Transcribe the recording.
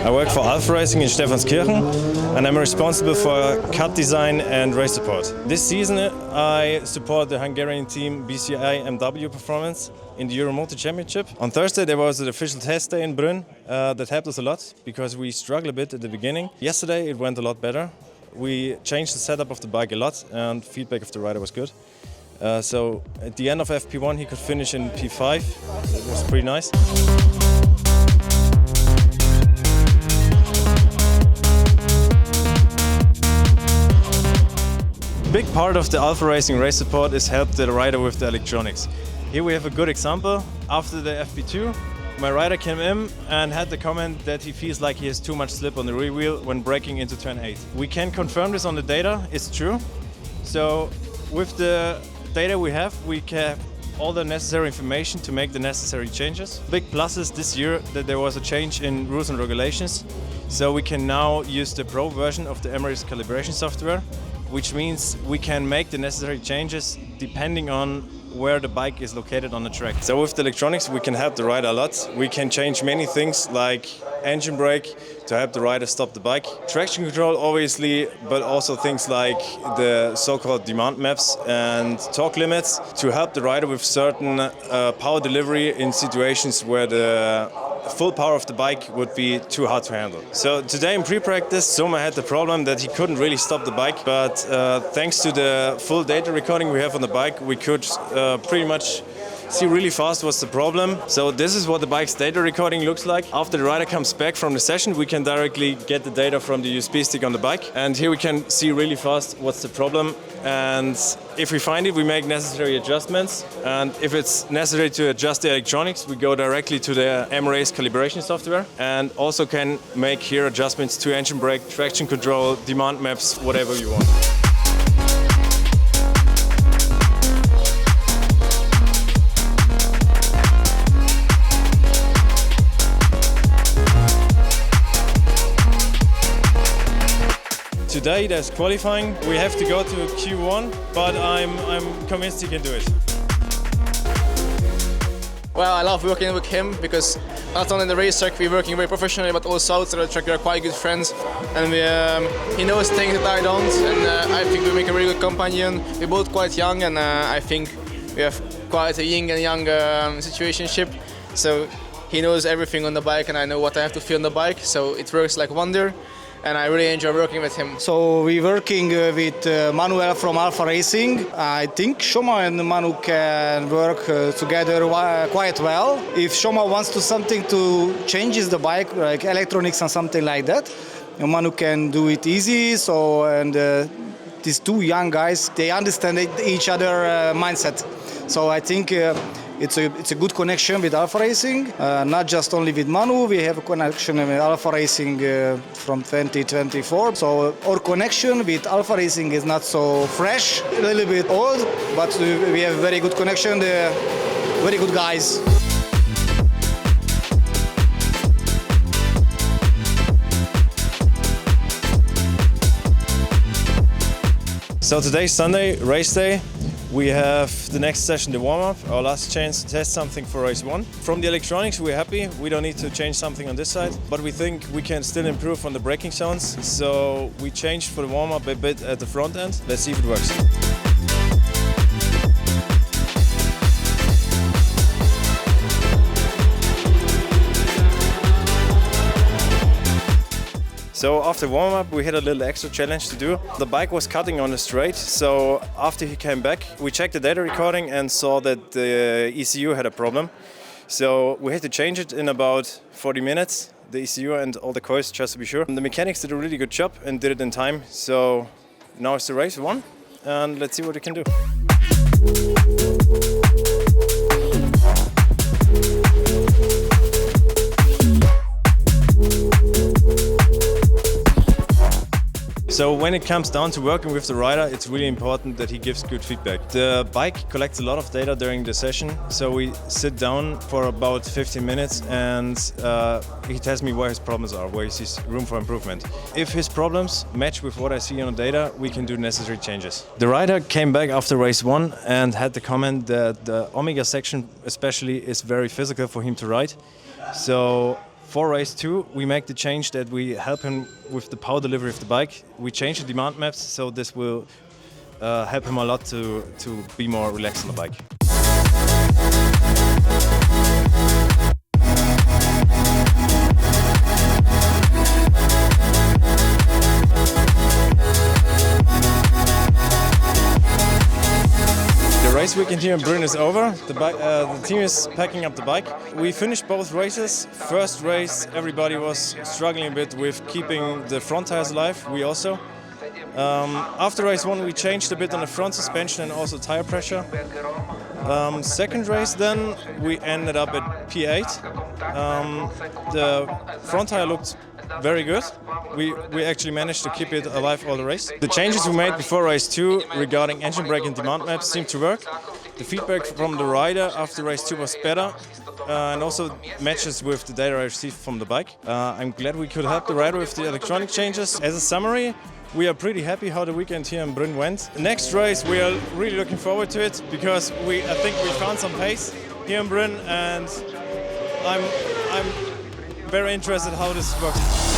I work for Alpha Racing in Stephanskirchen and I'm responsible for cut design and race support. This season I support the Hungarian team BCI MW Performance in the EURO MOTO Championship. On Thursday there was an official test day in Brno that helped us a lot because we struggled a bit at the beginning. Yesterday it went a lot better. We changed the setup of the bike a lot and feedback of the rider was good. So at the end of FP1 he could finish in P5. It was pretty nice. Big part of the Alpha Racing race support is help the rider with the electronics. Here we have a good example. After the FP2, my rider came in and had the comment that he feels like he has too much slip on the rear wheel when braking into turn 8. We can confirm this on the data, it's true. So with the data we have all the necessary information to make the necessary changes. Big plus is this year that there was a change in rules and regulations. So we can now use the Pro version of the M Race Calibration software, which means we can make the necessary changes depending on where the bike is located on the track. So with the electronics we can help the rider a lot. We can change many things like engine brake to help the rider stop the bike. Traction control obviously, but also things like the so-called demand maps and torque limits to help the rider with certain power delivery in situations where the full power of the bike would be too hard to handle. So today in pre-practice, Soma had the problem that he couldn't really stop the bike, but thanks to the full data recording we have on the bike, we could pretty much see really fast what's the problem. So this is what the bike's data recording looks like. After the rider comes back from the session, we can directly get the data from the USB stick on the bike. And here we can see really fast what's the problem. And if we find it, we make necessary adjustments. And if it's necessary to adjust the electronics, we go directly to the M Race Calibration software and also can make here adjustments to engine brake, traction control, demand maps, whatever you want. Today there's qualifying. We have to go to Q1, but I'm convinced he can do it. Well, I love working with him because not only in the racetrack we're working very professionally, but also outside the track we are quite good friends. And he knows things that I don't, and I think we make a really good companion. We're both quite young, and I think we have quite a yin and yang situationship. So he knows everything on the bike, and I know what I have to feel on the bike. So it works like wonder. And I really enjoy working with him. So we're working with Manuel from Alpha Racing. I think Soma and Manu can work together quite well. If Soma wants to something to changes the bike, like electronics and something like that, Manu can do it easy. So these two young guys, they understand each other mindset. So I think it's a good connection with Alpha Racing, not just only with Manu. We have a connection with Alpha Racing from 2024. So our connection with Alpha Racing is not so fresh, a little bit old, but we have very good connection. They're very good guys. So today's Sunday, race day. We have the next session, the warm-up, our last chance to test something for race 1. From the electronics, we're happy. We don't need to change something on this side, but we think we can still improve on the braking zones. So we changed for the warm-up a bit at the front end. Let's see if it works. So after warm-up we had a little extra challenge to do. The bike was cutting on the straight, so after he came back we checked the data recording and saw that the ECU had a problem. So we had to change it in about 40 minutes, the ECU and all the coils, just to be sure. And the mechanics did a really good job and did it in time. So now it's the race 1 and let's see what we can do. So when it comes down to working with the rider, it's really important that he gives good feedback. The bike collects a lot of data during the session, so we sit down for about 15 minutes and he tells me where his problems are, where he sees room for improvement. If his problems match with what I see on the data, we can do necessary changes. The rider came back after race 1 and had the comment that the Omega section especially is very physical for him to ride. So For race 2, we make the change that we help him with the power delivery of the bike. We change the demand maps, so this will help him a lot to be more relaxed on the bike. The race weekend here in Brno is over. The team is packing up the bike. We finished both races. First race, everybody was struggling a bit with keeping the front tires alive. We also. After race 1, we changed a bit on the front suspension and also tire pressure. Second race then, we ended up at P8. The front tire looked very good. We actually managed to keep it alive all the race. The changes we made before race 2 regarding engine brake and demand maps seemed to work. The feedback from the rider after race 2 was better and also matches with the data I received from the bike. I'm glad we could help the rider with the electronic changes. As a summary, we are pretty happy how the weekend here in Brno went. The next race, we are really looking forward to it because I think we found some pace here in Brno, and I'm very interested how this works.